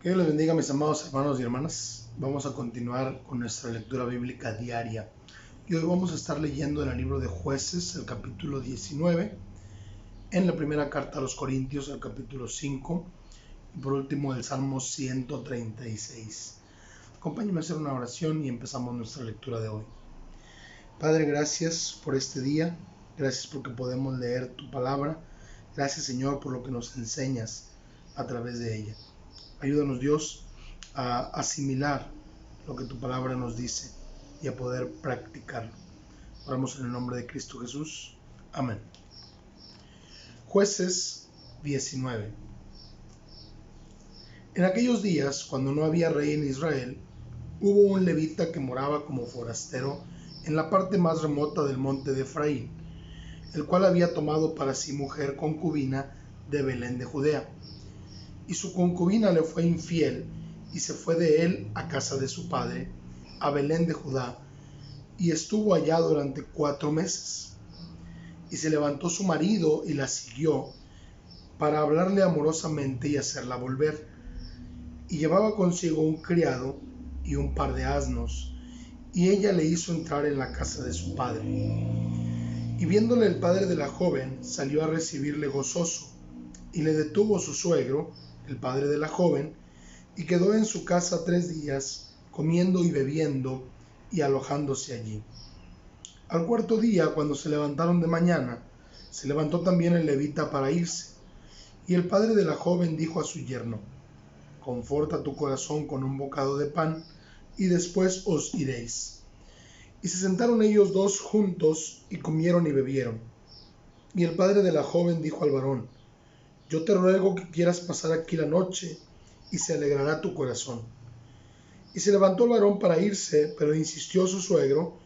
Que Dios les bendiga, mis amados hermanos y hermanas. Vamos a continuar con nuestra lectura bíblica diaria. Y hoy vamos a estar leyendo en el libro de Jueces, el capítulo 19, en la primera carta a los Corintios, el capítulo 5, y por último el Salmo 136. Acompáñenme a hacer una oración y empezamos nuestra lectura de hoy. Padre, gracias por este día. Gracias porque podemos leer tu palabra. Gracias, Señor, por lo que nos enseñas a través de ella. Ayúdanos, Dios, a asimilar lo que tu palabra nos dice y a poder practicarlo. Oramos en el nombre de Cristo Jesús. Amén. Jueces 19. En aquellos días, cuando no había rey en Israel, hubo un levita que moraba como forastero en la parte más remota del monte de Efraín, el cual había tomado para sí mujer concubina de Belén de Judea. Y su concubina le fue infiel, y se fue de él a casa de su padre, a Belén de Judá, y estuvo allá durante 4 meses. Y se levantó su marido y la siguió, para hablarle amorosamente y hacerla volver. Y llevaba consigo un criado y un par de asnos, y ella le hizo entrar en la casa de su padre. Y viéndole el padre de la joven, salió a recibirle gozoso, y le detuvo su suegro, el padre de la joven, y quedó en su casa 3 días, comiendo y bebiendo, y alojándose allí. Al 4.º día, cuando se levantaron de mañana, se levantó también el levita para irse. Y el padre de la joven dijo a su yerno: Conforta tu corazón con un bocado de pan, y después os iréis. Y se sentaron ellos dos juntos, y comieron y bebieron. Y el padre de la joven dijo al varón: Yo te ruego que quieras pasar aquí la noche, y se alegrará tu corazón. Y se levantó el varón para irse, pero insistió su suegro,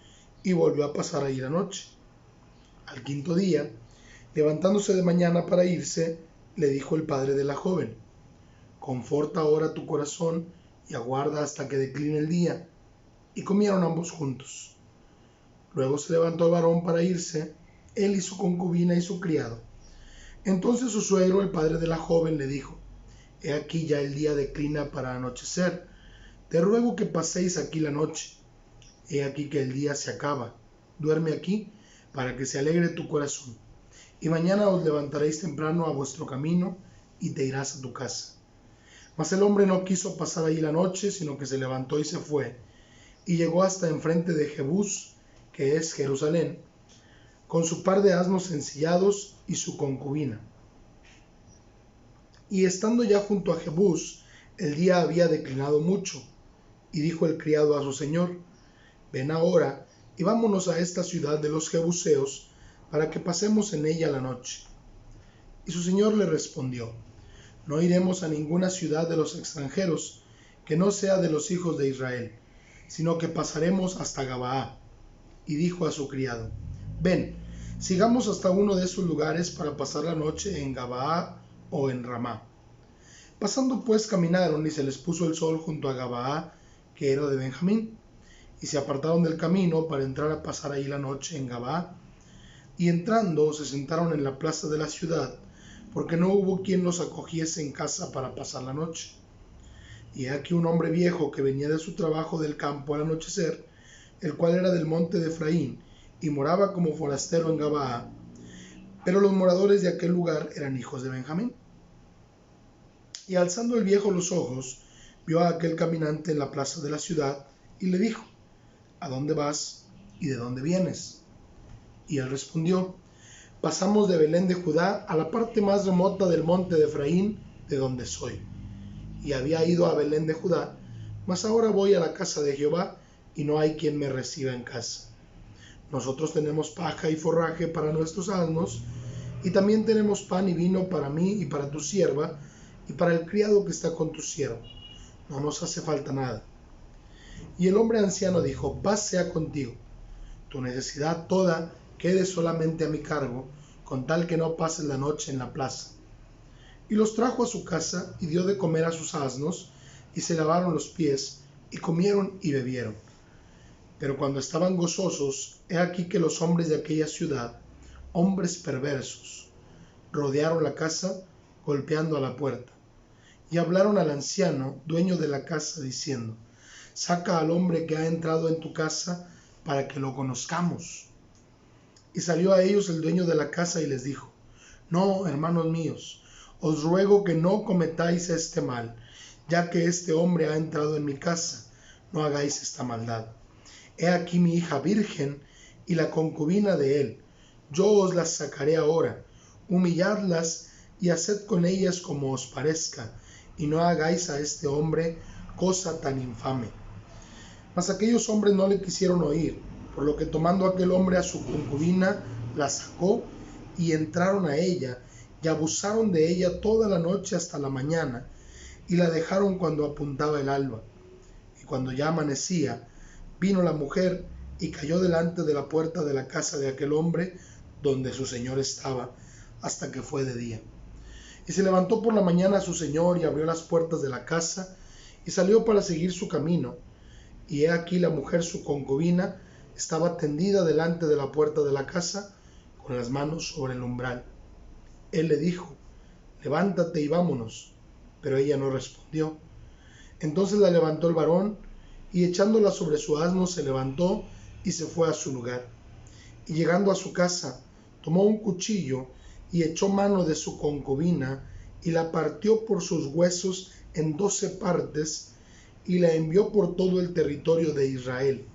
y volvió a pasar allí la noche. Al 5.º día, levantándose de mañana para irse, le dijo el padre de la joven: Conforta ahora tu corazón, y aguarda hasta que decline el día. Y comieron ambos juntos. Luego se levantó el varón para irse, él y su concubina y su criado. Entonces su suegro, el padre de la joven, le dijo: He aquí ya el día declina para anochecer. Te ruego que paséis aquí la noche. He aquí que el día se acaba. Duerme aquí, para que se alegre tu corazón. Y mañana os levantaréis temprano a vuestro camino, y te irás a tu casa. Mas el hombre no quiso pasar allí la noche, sino que se levantó y se fue, y llegó hasta enfrente de Jebús, que es Jerusalén, con su par de asnos ensillados y su concubina. Y estando ya junto a Jebús, el día había declinado mucho, y dijo el criado a su señor: Ven ahora, y vámonos a esta ciudad de los Jebuseos, para que pasemos en ella la noche. Y su señor le respondió: No iremos a ninguna ciudad de los extranjeros, que no sea de los hijos de Israel, sino que pasaremos hasta Gabaa. Y dijo a su criado: Ven, sigamos hasta uno de esos lugares para pasar la noche en Gabaa o en Ramá. Pasando pues caminaron, y se les puso el sol junto a Gabaa, que era de Benjamín, y se apartaron del camino para entrar a pasar ahí la noche en Gabaa. Y entrando se sentaron en la plaza de la ciudad, porque no hubo quien los acogiese en casa para pasar la noche. Y aquí un hombre viejo que venía de su trabajo del campo al anochecer, el cual era del monte de Efraín, y moraba como forastero en Gabaa, pero los moradores de aquel lugar eran hijos de Benjamín. Y alzando el viejo los ojos, vio a aquel caminante en la plaza de la ciudad, y le dijo: ¿A dónde vas y de dónde vienes? Y él respondió: Pasamos de Belén de Judá a la parte más remota del monte de Efraín, de donde soy. Y había ido a Belén de Judá, mas ahora voy a la casa de Jehová, y no hay quien me reciba en casa. Nosotros tenemos paja y forraje para nuestros asnos, y también tenemos pan y vino para mí y para tu sierva, y para el criado que está con tu siervo. No nos hace falta nada. Y el hombre anciano dijo: Paz sea contigo. Tu necesidad toda quede solamente a mi cargo, con tal que no pases la noche en la plaza. Y los trajo a su casa, y dio de comer a sus asnos, y se lavaron los pies, y comieron y bebieron. Pero cuando estaban gozosos, he aquí que los hombres de aquella ciudad, hombres perversos, rodearon la casa, golpeando a la puerta. y hablaron al anciano, dueño de la casa, diciendo: saca al hombre que ha entrado en tu casa para que lo conozcamos. Y salió a ellos el dueño de la casa y les dijo: no, hermanos míos, os ruego que no cometáis este mal, ya que este hombre ha entrado en mi casa, no hagáis esta maldad. He aquí mi hija virgen y la concubina de él. Yo os las sacaré ahora, humilladlas y haced con ellas como os parezca, y no hagáis a este hombre cosa tan infame. Mas aquellos hombres no le quisieron oír, por lo que tomando aquel hombre a su concubina, la sacó y entraron a ella, y abusaron de ella toda la noche hasta la mañana, y la dejaron cuando apuntaba el alba. Y cuando ya amanecía, vino la mujer y cayó delante de la puerta de la casa de aquel hombre, donde su señor estaba, hasta que fue de día. Y se levantó por la mañana su señor y abrió las puertas de la casa, y salió para seguir su camino. Y he aquí la mujer, su concubina, estaba tendida delante de la puerta de la casa, con las manos sobre el umbral. Él le dijo: levántate y vámonos. Pero ella no respondió. Entonces la levantó el varón, y echándola sobre su asno se levantó y se fue a su lugar. Y llegando a su casa, tomó un cuchillo y echó mano de su concubina, y la partió por sus huesos en 12 partes, y la envió por todo el territorio de Israel.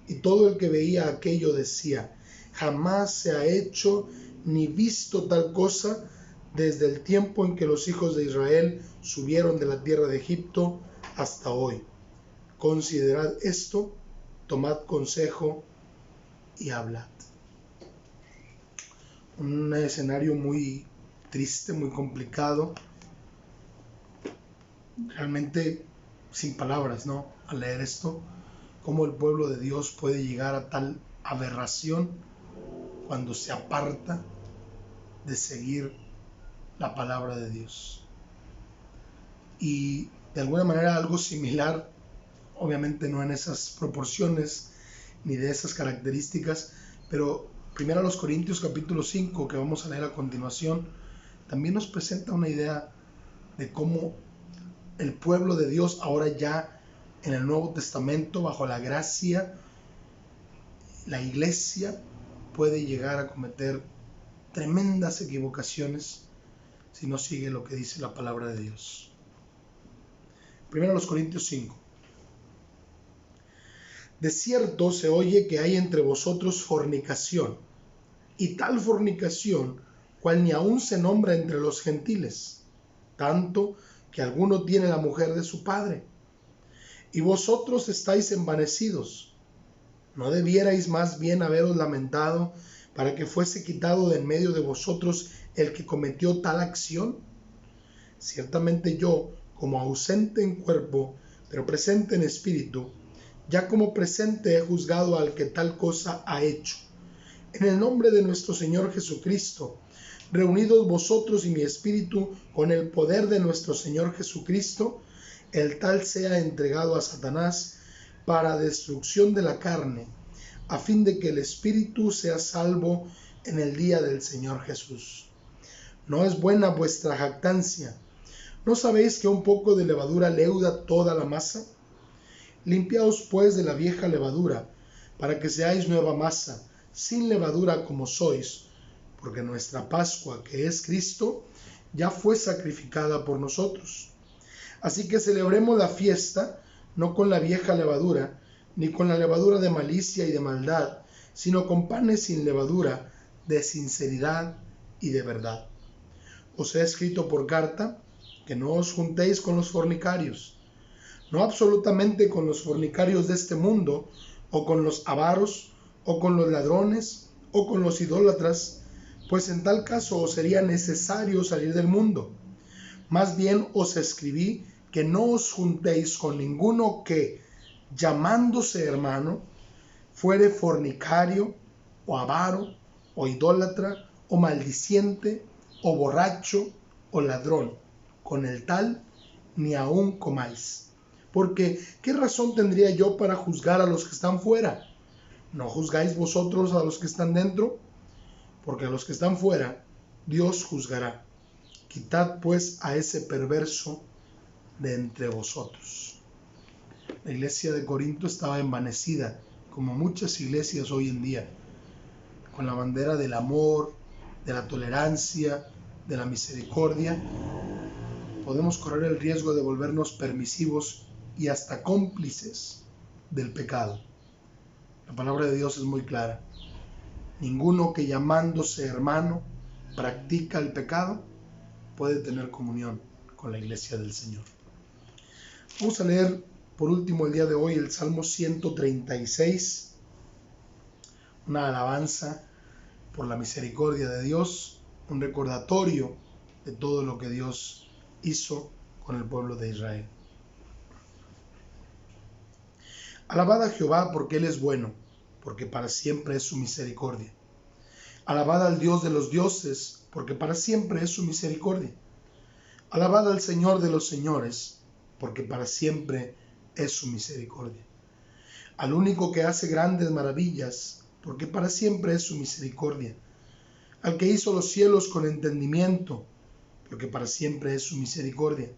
Y todo el que veía aquello decía: jamás se ha hecho ni visto tal cosa desde el tiempo en que los hijos de Israel subieron de la tierra de Egipto hasta hoy. Considerad esto, tomad consejo y hablad. Un escenario muy triste, muy complicado, realmente sin palabras, ¿no? Al leer esto, cómo el pueblo de Dios puede llegar a tal aberración cuando se aparta de seguir la palabra de Dios. Y de alguna manera algo similar, obviamente no en esas proporciones ni de esas características, pero 1 Corintios capítulo 5, que vamos a leer a continuación, también nos presenta una idea de cómo el pueblo de Dios ahora ya en el Nuevo Testamento, bajo la gracia, la iglesia puede llegar a cometer tremendas equivocaciones si no sigue lo que dice la palabra de Dios. 1 Corintios 5. De cierto se oye que hay entre vosotros fornicación, y tal fornicación cual ni aun se nombra entre los gentiles, tanto que alguno tiene la mujer de su padre. Y vosotros estáis envanecidos. ¿No debierais más bien haberos lamentado para que fuese quitado de en medio de vosotros el que cometió tal acción? Ciertamente yo, como ausente en cuerpo, pero presente en espíritu, ya como presente he juzgado al que tal cosa ha hecho. En el nombre de nuestro Señor Jesucristo, reunidos vosotros y mi espíritu con el poder de nuestro Señor Jesucristo, el tal sea entregado a Satanás para destrucción de la carne, a fin de que el espíritu sea salvo en el día del Señor Jesús. ¿No es buena vuestra jactancia? ¿No sabéis que un poco de levadura leuda toda la masa? Limpiaos pues de la vieja levadura, para que seáis nueva masa, sin levadura como sois, porque nuestra Pascua, que es Cristo, ya fue sacrificada por nosotros. Así que celebremos la fiesta, no con la vieja levadura, ni con la levadura de malicia y de maldad, sino con panes sin levadura, de sinceridad y de verdad. Os he escrito por carta que no os juntéis con los fornicarios, no absolutamente con los fornicarios de este mundo, o con los avaros, o con los ladrones, o con los idólatras, pues en tal caso os sería necesario salir del mundo. Más bien os escribí que no os juntéis con ninguno que, llamándose hermano, fuere fornicario, o avaro, o idólatra, o maldiciente, o borracho, o ladrón. Con el tal ni aun comáis. Porque, ¿qué razón tendría yo para juzgar a los que están fuera? ¿No juzgáis vosotros a los que están dentro? Porque a los que están fuera, Dios juzgará. Quitad pues a ese perverso de entre vosotros. La iglesia de Corinto estaba envanecida, como muchas iglesias hoy en día, con la bandera del amor, de la tolerancia, de la misericordia. Podemos correr el riesgo de volvernos permisivos y hasta cómplices del pecado. La palabra de Dios es muy clara. Ninguno que llamándose hermano practica el pecado puede tener comunión con la iglesia del Señor. Vamos a leer por último el día de hoy el Salmo 136, una alabanza por la misericordia de Dios, un recordatorio de todo lo que Dios hizo con el pueblo de Israel. Alabad a Jehová porque Él es bueno, porque para siempre es su misericordia. Alabad al Dios de los dioses, porque para siempre es su misericordia. Alabad al Señor de los señores, porque para siempre es su misericordia. Al único que hace grandes maravillas, porque para siempre es su misericordia. Al que hizo los cielos con entendimiento, porque para siempre es su misericordia.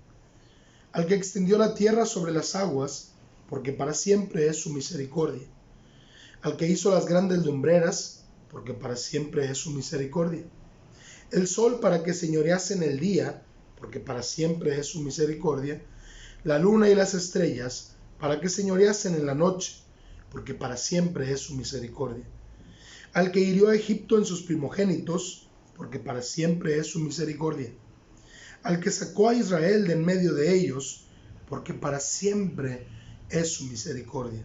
Al que extendió la tierra sobre las aguas, porque para siempre es su misericordia. Al que hizo las grandes lumbreras, porque para siempre es su misericordia. El sol para que señorease en el día, porque para siempre es su misericordia. La luna y las estrellas, para que señoreasen en la noche, porque para siempre es su misericordia. Al que hirió a Egipto en sus primogénitos, porque para siempre es su misericordia. Al que sacó a Israel de en medio de ellos, porque para siempre es su misericordia.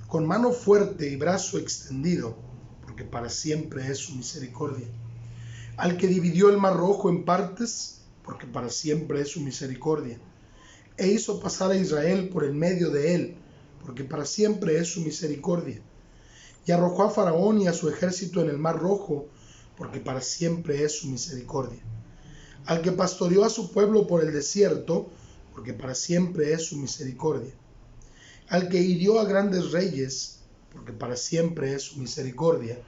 Con mano fuerte y brazo extendido, porque para siempre es su misericordia. Al que dividió el mar rojo en partes, porque para siempre es su misericordia. E hizo pasar a Israel por en medio de él, porque para siempre es su misericordia. Y arrojó a Faraón y a su ejército en el mar rojo, porque para siempre es su misericordia. Al que pastoreó a su pueblo por el desierto, porque para siempre es su misericordia. Al que hirió a grandes reyes, porque para siempre es su misericordia.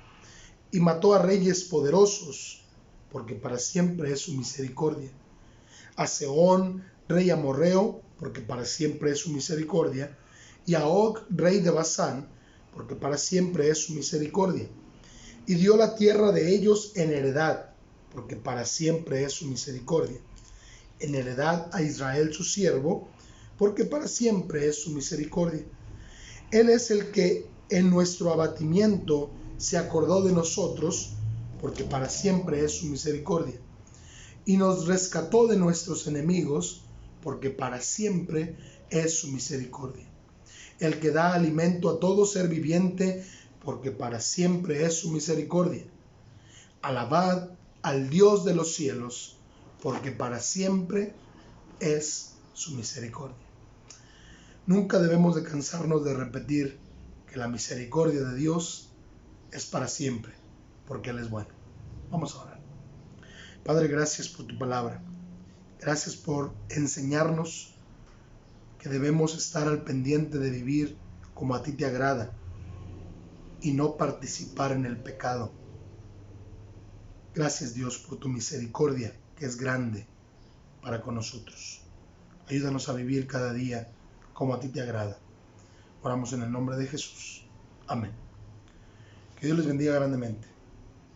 Y mató a reyes poderosos, porque para siempre es su misericordia. A Sehón, rey amorreo, porque para siempre es su misericordia. Y a Og, rey de Basán, porque para siempre es su misericordia. Y dio la tierra de ellos en heredad, porque para siempre es su misericordia. En heredad a Israel su siervo, porque para siempre es su misericordia. Él es el que en nuestro abatimiento se acordó de nosotros, porque para siempre es su misericordia. Y nos rescató de nuestros enemigos, porque para siempre es su misericordia. El que da alimento a todo ser viviente, porque para siempre es su misericordia. Alabad al Dios de los cielos, porque para siempre es su misericordia. Nunca debemos de cansarnos de repetir que la misericordia de Dios es para siempre, porque Él es bueno. Vamos a orar. Padre, gracias por tu palabra. Gracias por enseñarnos que debemos estar al pendiente de vivir como a ti te agrada y no participar en el pecado. Gracias, Dios, por tu misericordia, que es grande para con nosotros. Ayúdanos a vivir cada día como a ti te agrada. Oramos en el nombre de Jesús. Amén. Que Dios les bendiga grandemente.